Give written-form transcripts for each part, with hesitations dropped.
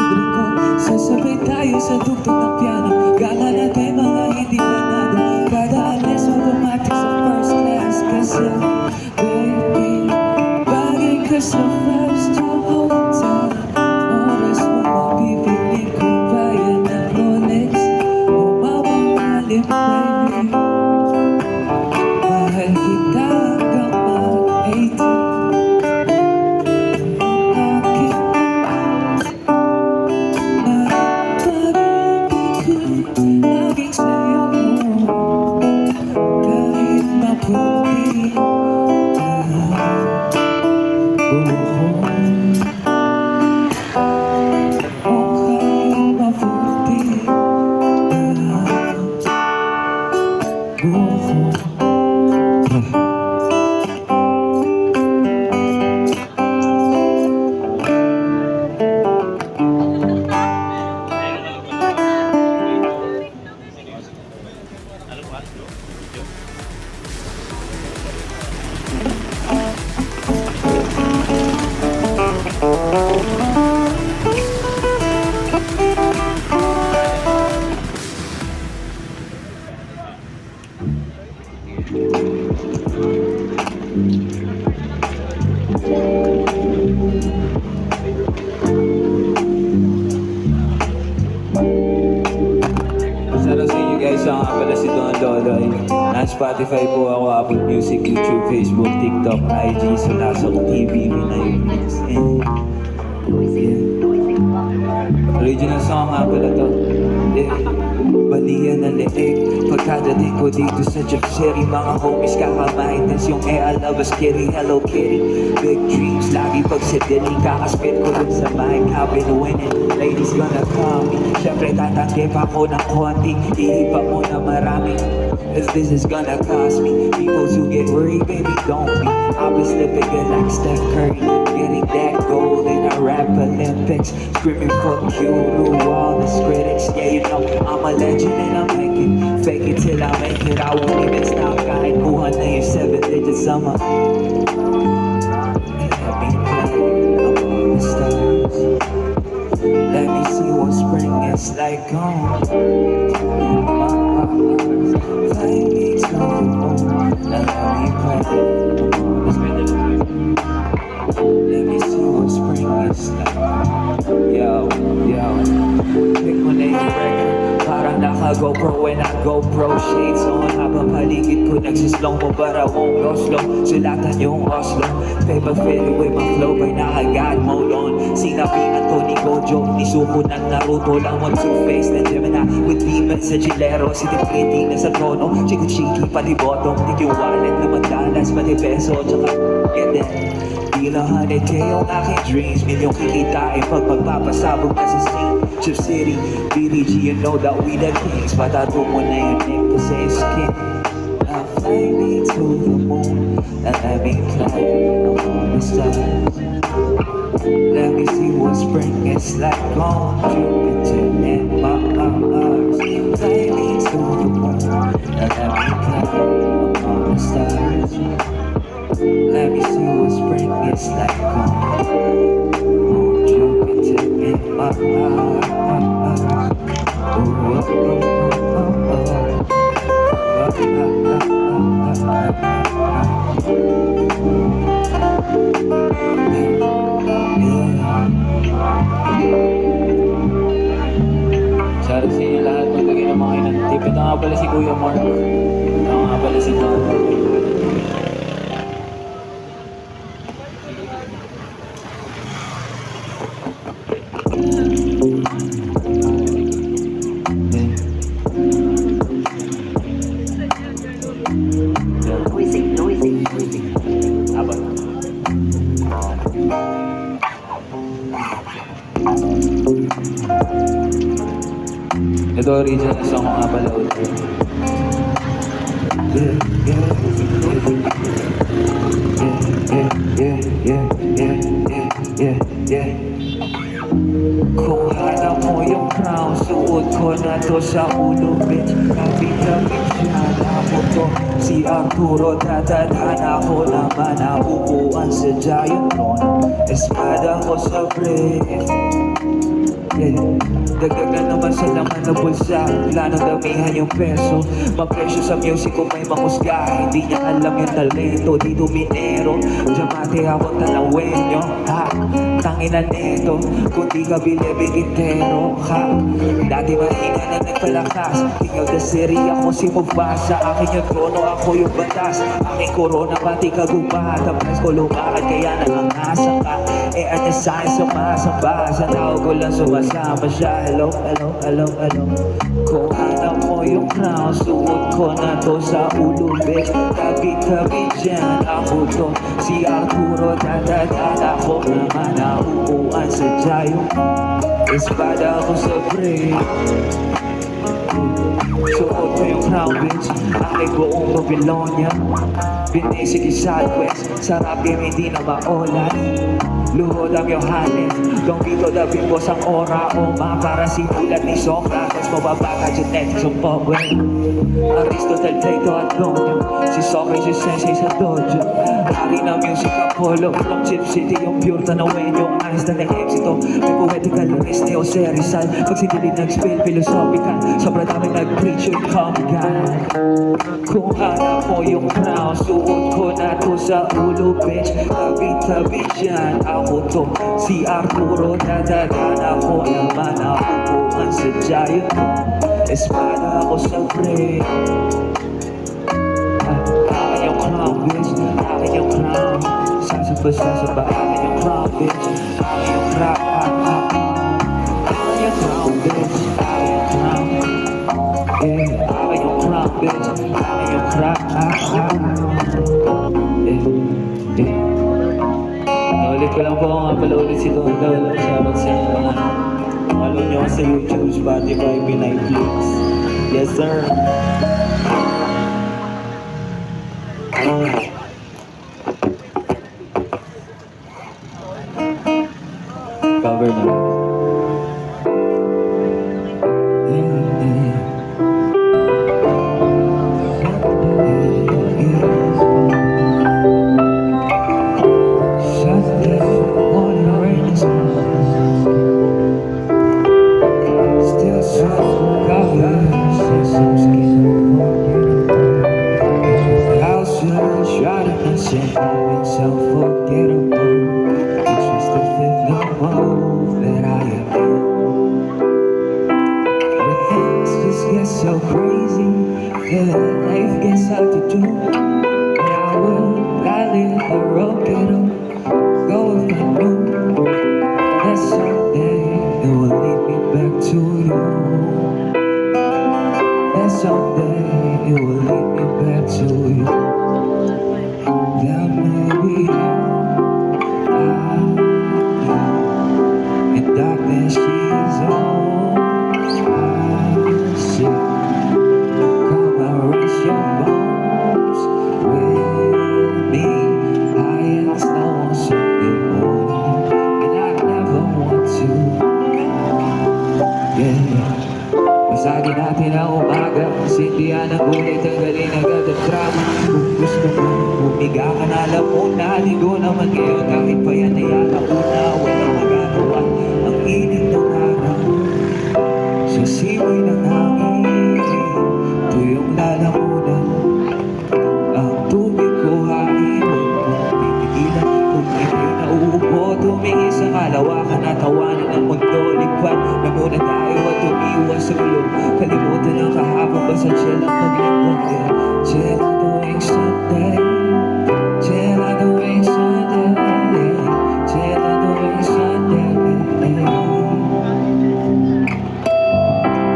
libre ko. Sasabay tayo sa tugtog ng piano. Gala natin mga hindi planado. Kada alis automatic sa first class. Kasi baby, bagay ka sa five-star hotel. Oras mo mapipiling kung bayan ng Rolex o mapamalim, baby. Mahal kita hanggang mag-18. Shoutout sa inyo guys, ako nga pala si Don Loloy. Na Spotify po ako, Apple Music, YouTube, Facebook, TikTok, IG, Sulasok TV, Netflix, and original song nga pala to. Balian na leeg pagkadating ko dito sa Jeff City. Mga homies kakamahitas yung I love us kitty, Hello Kitty. Big dreams lagi pag sa diling kakaspit ko dun sa mic. I've been winning, ladies gonna call me. Siyempre tatanggip ako ng konti, iiba mo na marami, cause this is gonna cost me. People who get worried, baby don't be. I'll be slipping good like Steph Curry, getting that gold in a rap Olympics. Screaming fuck you to all the critics. Yeah, you know I'm a legend and I'm making fake it till I make it. I won't even stop kahit kuha na yung 7 digits sama. Let me play among the stars. Let me see what spring is like on my eyes. Fly me to the moon and let me play among the stars. Let me see what spring is like. Yo, pick mo na yung record. Parang naka-GoPro when I GoPro shades on. Habang paligid ko nagsislow mo but I won't go slow. Sulatan yung Oslo, paper fit with my flow by naka-God mode on. Sinabihan to ni Gojo, ni Suko ng Naruto lang mo two-face na Gemini with demons sa Gilero. Si Titi na sa trono, chiki-chiki pati bottom. Tik yung wallet na madalas pati peso. Tsaka get that, di lang 100K yung aking dreams. Milyong kikitain pag magpapasabog na sa scene. Jeff City, BDG, you know that we the kings. Patato mo na yung name kasi yung skin. Now fly me to the moon and let me play among the stars. Let me see what spring is like on Jupiter and Mars. Fly me to the moon and let me play among the stars. Let me see what spring is like on Jupiter and Mars. Shoutout sa inyo lahat, magkagay ng mga inantip. Ito nga pala si Kuya Mark. Ito nga pala si Don. Ito original song ko nga pala ulit. Kung hanap mo yung crown, suot ko na to sa ulo, bitch. Kapit-kapit siya na mo to. Si Arturo, tatadhana ko naman na upuan sa giant throne. Espada ko sa brief. Yeah. Dagdag na naman sa laman ng bulsa, wala nang damihan yung peso. Mapresyo sa music kung may mahusga, hindi niya alam yung talento. Dito minero, Diamante ako tanawin nyo. Ha, tanginan neto, kung di ka bilibigitero. Ha, dati mahina na nagpalakas, king of the city ako si Mufasa. Akin yung trono, ako yung batas, aking corona pati kagubat. Ang press ko lumakad kaya nangangasa ka. Eh at yung sa'kin sumasamba, sa tao ko lang sumasama siya. Hello, hello, hello, hello. Kung hanap mo yung crown, suot ko na to sa ulo, bitch. Tabi-tabi dyan, ako to si Arturo, dadadala ko naman nauuan sa Jayo. Espada ko sa break. Suot ko yung crown, bitch. Aking buong Babylonia. Binisig yung Southwest, sarap yung hindi na maolan. Luhod ang yung halit, Don Vito the Bimbos ang ora o para simulat ni Socrates. Mababa ka genetics ang power. Aristotle, Plato at Donyo, si Socrates sensei sa dojo. Hari ng music Apollo, from Chip City yung pure tanawin yung Einstein ng exito. May poetical list ni Jose Rizal, pag sinilid nag-spill philosophical, sobrang dami nag-preach yung comical. Kung hanap mo yung crown, suot ko na to sa ulo, bitch. Tabi-tabi dyan, ako to si Arturo, dadadaan ako naman nauuan sa Jayo. Espada ako sa break. Akin yung crown, bitch. Akin yung crown. Sasaba, akin yung crown, bitch. Akin yung crown. Akin yung crown, bitch. Akin yung crown. Yeah, akin yung crown, bitch. Akin yung crown. Naulit ko lang po nga pala ulit si Don Dol. Shoutout sa mga follow nyo sa YouTube, Spotify, Netflix. Yes sir. Cover naman. It's unforgettable. It's just to fit the mold that I am in. But things just get so crazy, yeah, life gets hard to do. And I will gladly the road get up, go if I knew that someday it will lead me back to you. That someday it will lead me back to you. That may be all I need. In darkness she's all I see. Come and rest your bones with me. High in the snow on Sunday morning, and I never want to. Yeah. Masagin natin ang umaga, sindihan ang gulay, tanggalin agad ang drama. Kung gusto mo, humiga ka na, alam mo na, ligo naman ngayon kahit pa yan ay alauna. Walang magagawa, ang init ng araw sa simoy ng hangin, tuyong lalamunan. Ang tubig ko hain, huwag mong pipigilan. Kung ika'y nauubo, tumingin sa kalawakan at tawanan ng mundo. Ligpad na muna tayo at umiwas sa gulo. Kalimutan ang kahapon, basta chill ang paglingkod. Chill ang tuwing Sunday, chill ang tuwing Sunday, chill ang tuwing Sunday.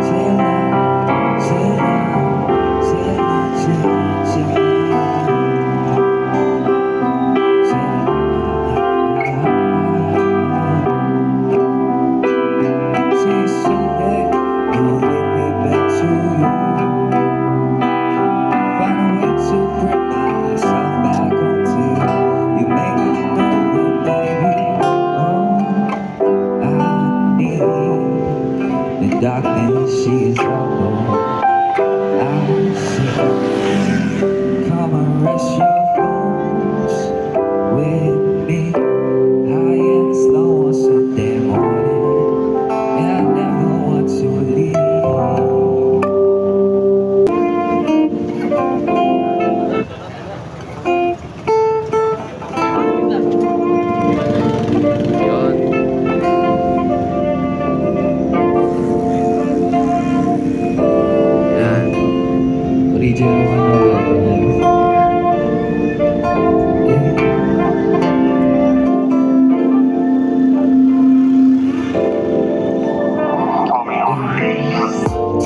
Chill out, chill out, chill out, chill, chill. Darkness, she is all I see. Come and rest your bones with me. High and slow on Sunday morning, and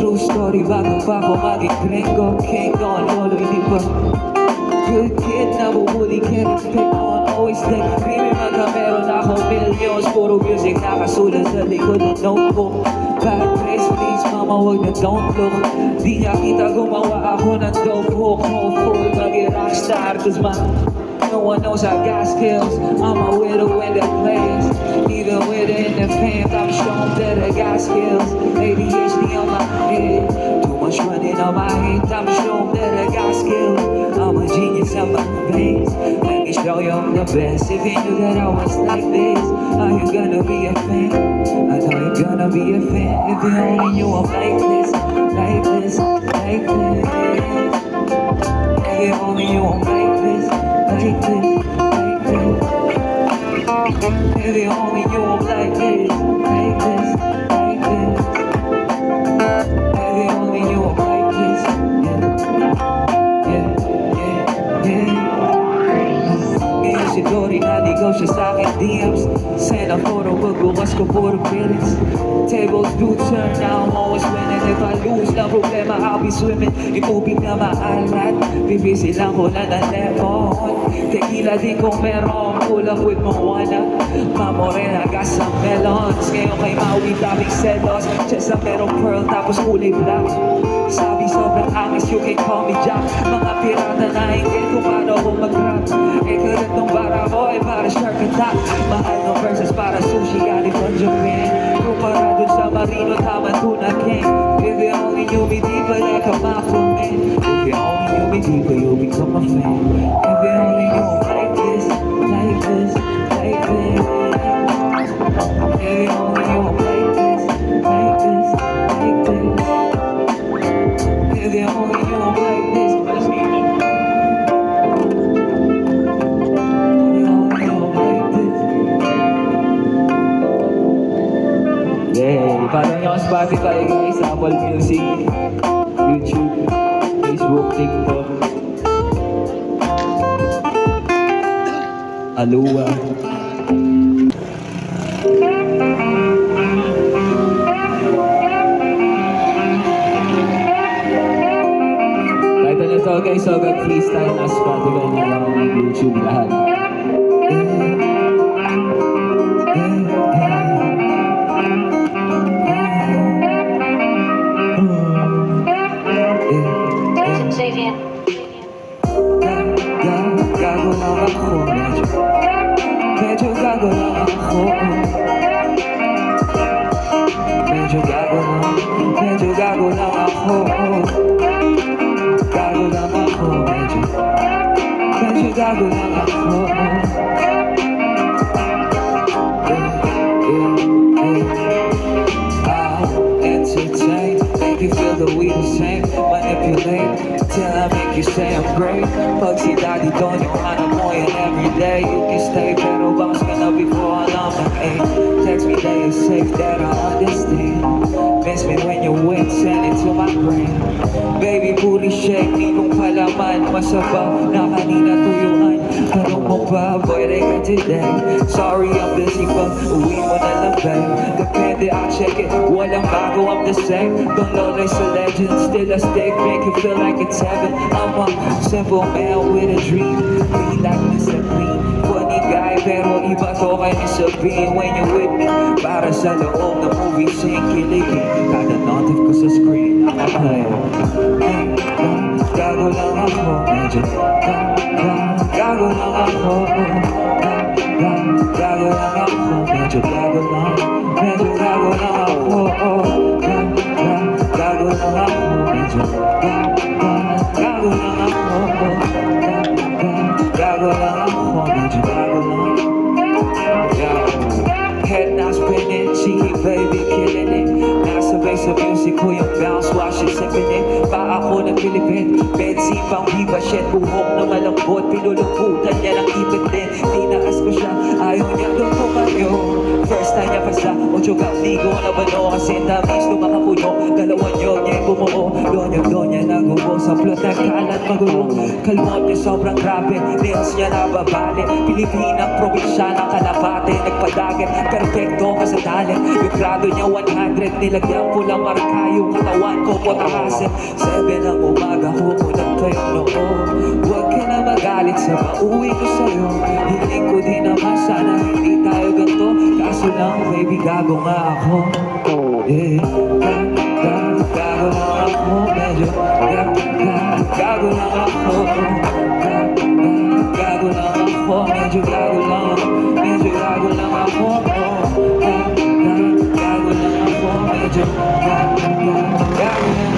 True story, bago pa ako maging gringo. King on, lolo, hindi pa good kid, nabubuli, can't pick on. Always think, baby, meron ako millions. Puro music, nakasulat sa likod ng notebook. Bad place, please, mama, wag na don't look. Di niya kita, gumawa ako ng dope hook. Hopeful, maging rockstar, cause no one knows I got skills. I'm a widow in the place. Even with it in the fame, I'm shown that I got skills. ADHD on my head. Too much running on my head. I'm shown that I got skills. I'm a genius on my face. Let me show you I'm the best. If you knew that I was like this, are you gonna be a fan? I know you're gonna be a fan. If you only knew I'm like this, like this, like this. If you only knew I'm like this, like this, like this. If you only knew I'm like this, like this, like this. If you only knew I'm like this, yeah, yeah, yeah, yeah. Ngayon si Dory naligaw siya sa akin DMs. Send a photo, pagbukas ko puro feelings. Tables do turn, now I'm always winning. If I lose, na problema, I'll be swimming. Yung tubig na maalat, bibisi lang ko na ng lemon. Tequila din kung meron, kulang with marijuana. Mamorena, gas ang melons. Ngayon kay Maui, daming selos. Chest ang merong pearl, tapos kulay black. Sabi sobrang angis, you can call me Jack. Mga pirata na ingit kung paano ako mag-rap. Ikalat nung bara ko ay para shark attack. Mahal ng verses para sushi, galing from Japan. Kumpara dun sa marino, tama tuna king. If you only knew me deeper like a mafia man. If you only knew me deeper, you'll become a fan. If you only knew I'm like this, like this, like this. If you only knew I'm like this, like this, like this. If you only knew I'm like this, if you only knew I'm like this. Yeah, follow nyo ang Spotify guys, Apple Music, YouTube, Facebook, TikTok, Alua. Kahit ano to guys, so agad freestyle na Spotify na lang ng YouTube lahat. Xavier. Gago lang ako, medyo gago lang ako. Medyo gago lang ako. Gago lang ako, medyo gago lang ako. I'll entertain, make you feel the we the same. Manipulate, till I make you say I'm great. Pag si daddy doon yung hanap mo yan everyday. You can stay, pero bounce ka na before alam ng 8. Text me that you're safe, that I understand. Miss me when you're wet, send it to my brain. Baby, booty shake, di mong palaman. Masabaw na kanina tuyuan. Tanong mo ba, pwede ka today? Sorry, I'm busy, but uwi mo na lang, babe. Depende, I'll check it. Walang bago, I'm the same. Don't know like a legend, still a stick, make you feel like it's heaven. I'm a simple man with a dream. Be like Mr. Clean. Funny guy, pero iba to kay Mr. Bean. When you're with me, para sa loob ng movie scene, kiligin. Kada notif ko sa screen, ay, gago lang ako, medyo gago lang ako. Gago lang ako, medyo gago lang ako. Gago lang ako, medyo gago lang ako. Gago lang ako, medyo gago lang. Head now spinning, cheeky baby killing it. Nasabay sa music ko yung bounce, wash it, sipping it. Pa ako ng Pilipin, benzine pang diva shit. Buhok na malambot, pinulumputan niya ng ipit din. Tinaas ko siya, ayaw niya doon ko kayo. First time niya pa sa Ocho kang ligo na bano kasi tamis lumakapuno. Dalawang yun niya bumuo. Donya nagubo sa plot na kalat magulo. Kalmot niya sobrang grabe, nails niya nababali. Pilipinang probinsyana kalapate, nagpadagit, perfecto ka sa talent. Yung grado niya 100, nilagyan ko lang marka yung katawan ko potahasin. 7 ng umaga, humulat pa yung noo. Huwag ka na magalit sa pauwi ko sa'yo. Hiling ko din naman sana hindi tayo ganito. Kaso lang baby, gago nga ako. Gago lang ako, medyo gago lang ako. Gago lang ako, medyo gago lang ako. Medyo gago lang ako. Gago lang ako, medyo gago lang ako. Gago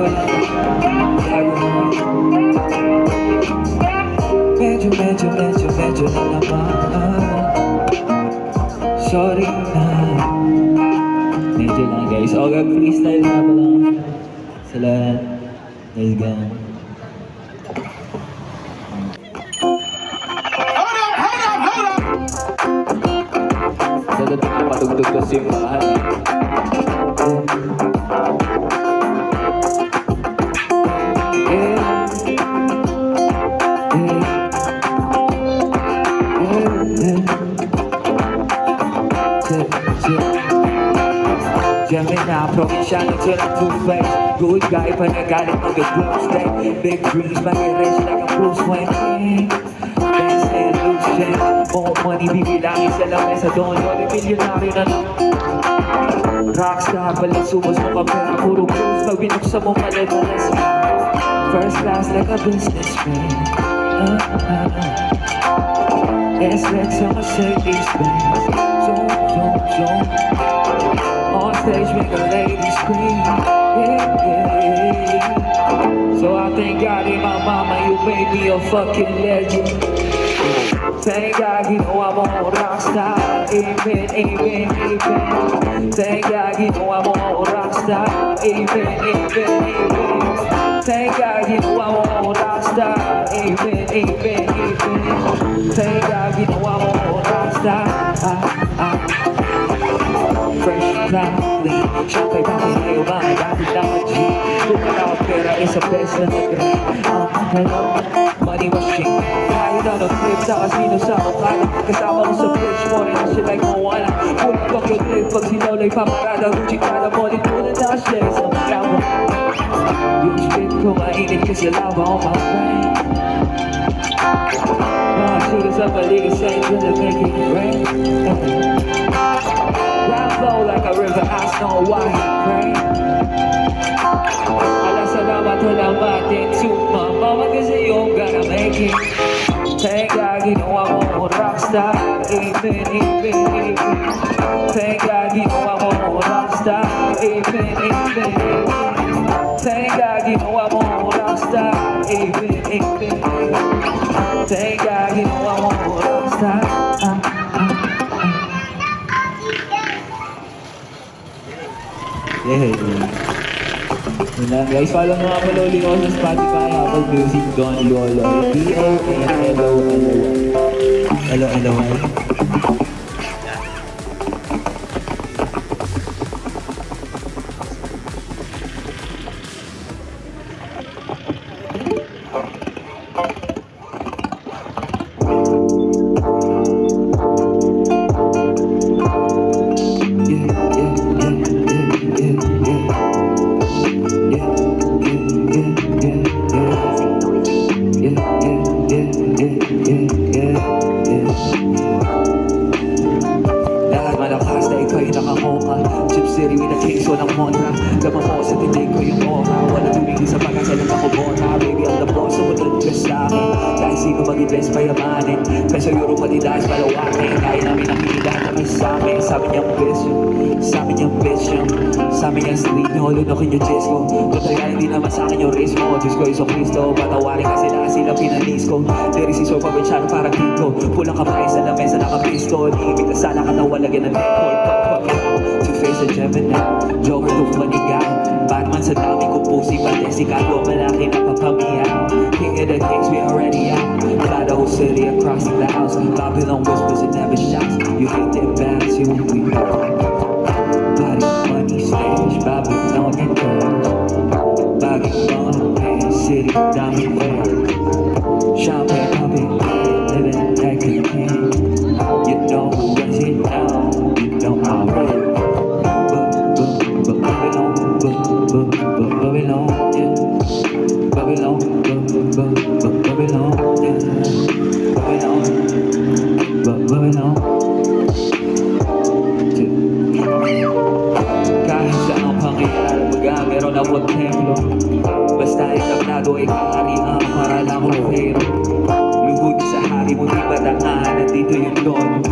lang ako. Medyo na naman. Sorry na. Medyo lang guys. Okay, freestyle na pala sa lahat. Let's go. Dapat na patugtog ko simbahan. Gemini, probinsyano silang two-face. Good guy pa nagalit mag-a-doomsday. Big dreams, mag-erase like a Bruce Wayne. Dance and loose change. More money, bibilangin sa lamesa. Don't worry, milyonaryo na lang. Rockstar, balansumas mo kapera. Puro blues, pag binuksan mo maladalas. First class like a businessman. S-Lex sa Mercedes-Benz. Zoom. On stage, make a lady scream. Yeah. So I thank God in my mama, you made me a fucking legend. Thank God, you know I'm a rockstar. Amen. Thank God, you know I'm a rockstar. Amen. Thank God, you know I'm a rockstar. Amen. Thank God, you know I'm a rockstar. Fresh, clean, syempre bakit ngayon ba ay dati lang ang G. Kung wala ang pera, isa best na nag-rap. Hello, money machine. Kahit ano trip sa casino sa Okada. Kasama ko sa bridge, more than shit like Moana. Kulang pag yung trip, pag sinawlay paparada. Gucci kada mo, din muna na share sa magkawa. Yung spit ko mainit kasi lava on my brain. Mga shooters sa paligid sa inyo na make it rain. Rap flow like a river, I know why it rain. Ala salamat din to my mama kasi you gotta make it. Thank God you know I'm a rockstar. Amen. Thank God you know I'm a rockstar. Amen. Thank God you know I'm a rockstar. Amen. Thank God you know I'm a rockstar. Yeah. Yun lang guys, follow mo nga pala ulit ako sa Spotify, Apple Music, Don Lolo, D-O-N-L-O-L-O-Y. Lahat malakas na ikaw'y nakamoka. Chip City with a case, walang montra. Laman mo sa tinig ko yung oka. Wala tumigil sa pagkasalang ako bona. Baby, I'm the boss, sumunod ka sa akin. Kahit sino mag-invest payamanin. Peso, euro, pati dahil palawakin. Kaya namin nakikita namin sa amin. Sabi niyang bitch, sabi niyang bitch yun. Sabi niyang street niyo, lunokin yung chest ko. Totoo hindi naman sa akin yung risk mo. Diyos ko, Iso Cristo, patawarin kasi na sila pinalis ko. Lyricist o pabinsyano parang kinko. Pulang kamay sa lamesa, naka-pistol. Iibig na sana katawa, lagyan ng neckcore. Two-face a Gemini, Joker to funny guy. Batman sa dami ko, pusi, fantastic. Ako malaki na papamiyaw. King of the kings, we already out. Kada whole city across the clouds. Babylon whispers and never shouts. You hate their bags, you won't be loud. Body, money, stage, Babylonian girls. Babylon, pain, city, diamond veil. Champagne, popping, living like a king. You know who runs it down, you know how I roll. Babylon, yeah. Babylon, Babylon, yeah. Babylon, kahit saan pangyayari, baga meron akong templo. Basta itablado ay kaharian para lang akong pero. Lugod sa hari mo di bataan, nandito yung dono.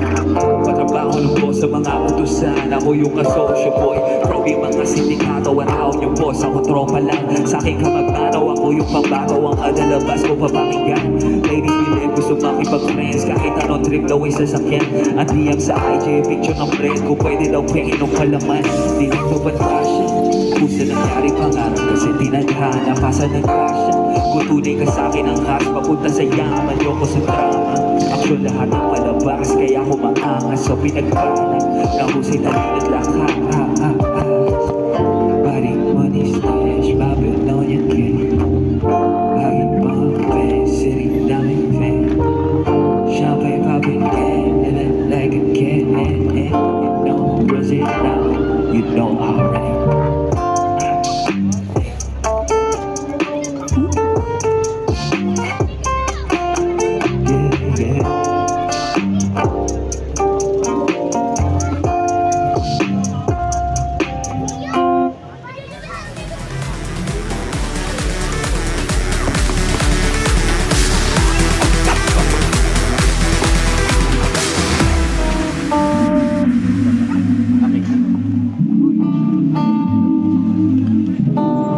Patrabaho ng boss sa mga utusan. Ako yung kasosyo boy. Probe mga sindikato at out yung boss. Ako tropa lang, sa akin ka magmanaw. Ako yung pambago, ang adalabas ko papakinggan. Ladies believe gusto makipag-friends. Kahit anong trip daw ay sasakyan. Ang DM sa IG, picture ng friend ko. Pwede daw pengin ng kalaman. Di nito ba't kasya? Pusa nangyari pangarap kasi tinadhana. Pasa ng kasya. Kutunay ka sa akin ang cash. Papunta sa yaman, yoko sa drama. Aksyon lahat ng palabas, kaya ako maangas. So pinagpana, nahusay na naglakas. Body, money, stash, Babylonian king. Lagi bumpin', city, diamond fan. Champagne poppin', living like a king. You know, Brazil now, you know already.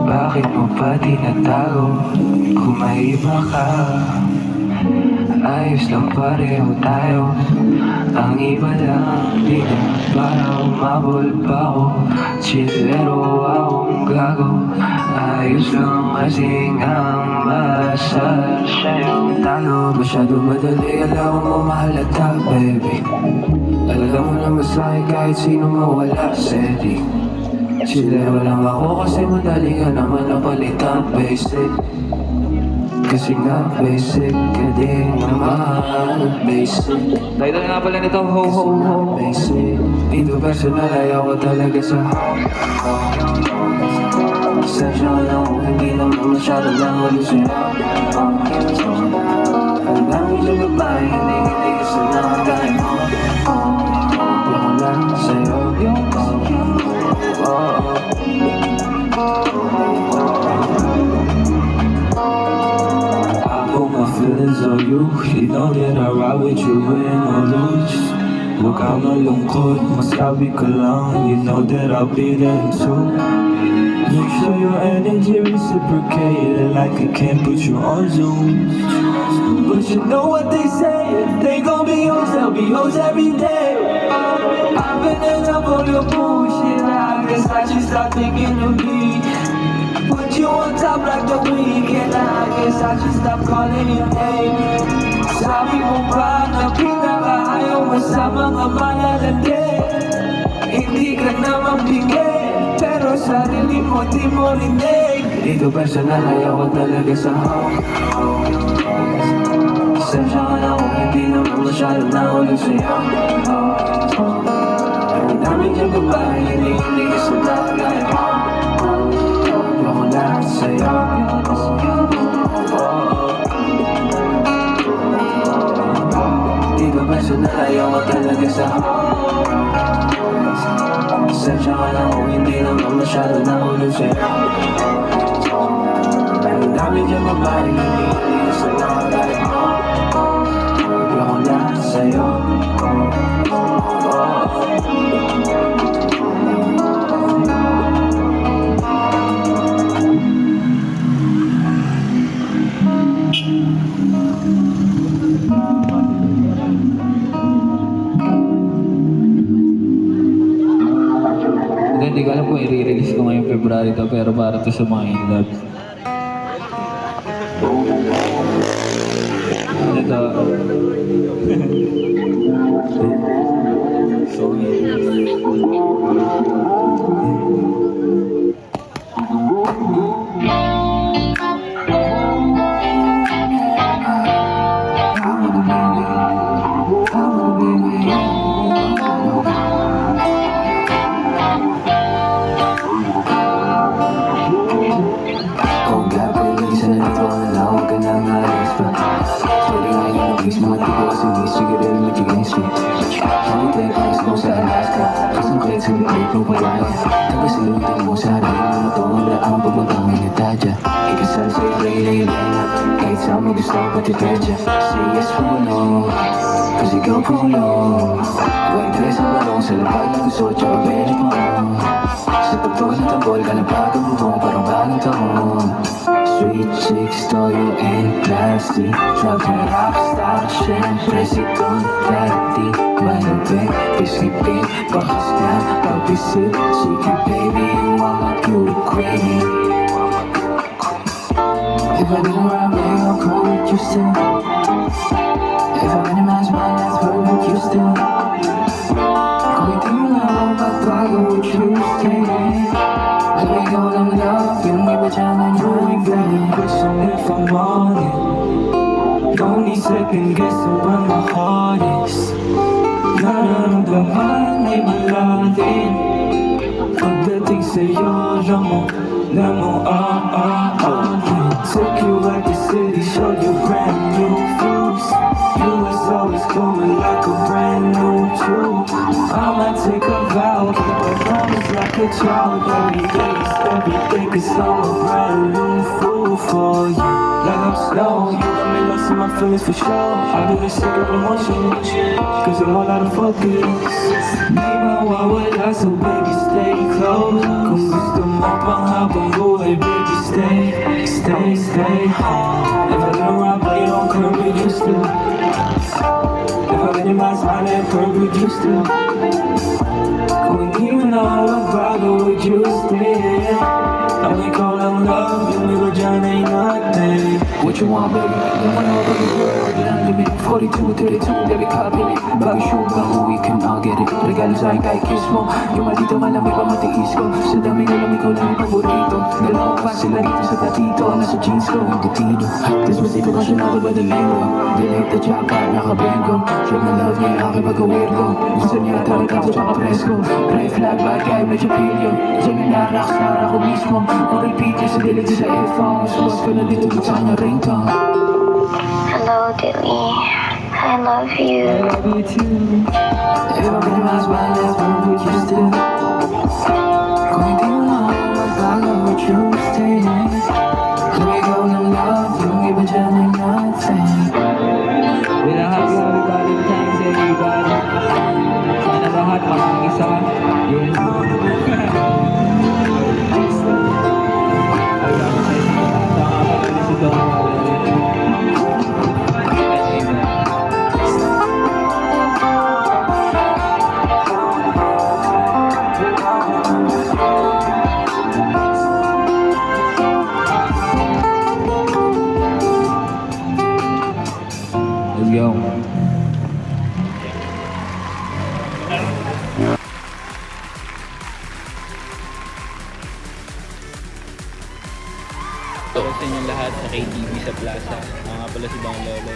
Bakit mo pa tinatago kung may iba ka? Ayos lang pareho tayo. Ang iba lang di na para umabol pa ako. Chillero akong gago. Ayos lang kasing ang masal. Siya yung talo. Masyado madali, alam mo mahalata baby. Alam mo na masakit kahit sino mawala setting. Chillero lang ako kasi madali ka naman napalitan basic. Kasi nga basic ka din naman. Basic. Title nga pala nito, ho ho ho. Basic. Dito personal ayaw ko talaga sa ho. Sensya ka lang kung hindi naman masyado lang ulit sa'yo. Ang dami sa babae, hindi kasi nakakain mo. Yung lang sa'yo. I put my feelings on you. You know that I ride with you, win or lose. Huwag kang malungkot, masabi ko lang. You know that I'll be there too. Make sure your energy reciprocated, like I can't put you on Zoom. But you know what they say, if they gon' be hoes, they'll be hoes every day. I've been enough of your bullshit, I guess I should start thinking of me. Put you on top like the weekend, I guess I should stop calling you name. Sabi mo pa na pinaka-ayaw mo sa mga malalandi. Hindi ka naman bigay, pero sarili mo di mo rinig. Dito personal, ayaw ko talaga sa ho. Sensya ka lang kung hindi naman masyado na ulit sa'yo. Ang daming dyan babae, hindi kasi nakagaya mo. Ayoko lang sa'yo. Dito personal, ayaw ko talaga sa ho. Sensya ka lang kung hindi naman masyado na ulit sa'yo. Ang daming dyan babae, hindi kasi nakagaya mo. Ayoko lang sa'yo. Hindi ko alam kung i-release ko ngayong February to, pero para to sa mga in love. ito. Sorry. Oh God, pwede isa na nito ang lawag ka ng alas pa. Sorry nga yun ang please, mga tipo kasi miss, sige rin mo chicken street. Hindi tayo pares mo sa Alaska, kasang kahit sa likay ko palaya. Tagasilutin mo sa rin mo na to, wala ang pagmantang minitadya. Ikasal sa'yo rin na yun na, kahit sa mo gusto pati pedya. Say yes po no, kasi ikaw po no. White dress ang balong sa lapag ng gusto, tsaka pwede mo. Sa pagtuwa ng tanggol ka na bagong bubong, parang bagong taon. Sweet chicks, toyo and plastic. Drug na rockstar, syempre si Don Daddy. Malabig, bisipin, bakas na, pabisit. Sige baby, you are my beauty queen. If I didn't run away, I'll come with you still. If I minimize my life, where would you still? Kung hindi mo lang magbago, would you stay? Lagay ko lang love, yung iba dyan ay doing good. Question if I'm on it. Don't need second guessing where my heart is. Nararamdaman ay malalim. Pagdating sa'yo, alam mo, took you out the city, showed you brand new views. You was always going like a brand new truth. I'ma take a vow, keep a promise like a child. Every day, cause I'm a brand new fool for you. Like I'm slow, you got me lost in my feelings for sure. I do this shit of emotion, cause I'm all out of focus. Di mawawala, so baby stay close. Kung gusto mo pang habang buhay, baby stay. If I don't rap, but you don't curb with you still. If I minimize my life, curb with you still. Kung hindi mo na magbago, would you stay? Ang ikaw lang love, yung iba dyan ay nothing. What you want, baby? You wanna know, baby girl, you're not limit. 42, 32, baby, copy it. Bago show, bago we can all get it. Regalo sa'kin kahit kiss mo. Yung maldito malamig pa matiis ko. Sa dami ko lang ikaw lang yung paborito. Dalawa pa sila dito sa tatito. Nasa jeans ko, yung titido. Despacito apasionado ba the lingua? Delete the jackpot, nakabengo. Show na love niya, aking pagkawir ko. Gusto niya tawag ka sa presko. Gray flag, bad guy, medyo pilyo. Sabi na rockstar ako mismo. On repeat niya sa dilig sa earphone. Suwas ko na dito sa kanya ringtone. Hello, Dilly. I love you. I love you too. If I minimize my life, where would you still? Kung hindi mo na ako magbago, would you stay? Lagay ko ng love, yung iba dyan ay nothing. With a happy Valentine's everybody. Sana lahat makakisa. Yes. Let's go. Para sa inyo lahat sa KTV sa Plaza. Mga nga pala si Bang Lolo.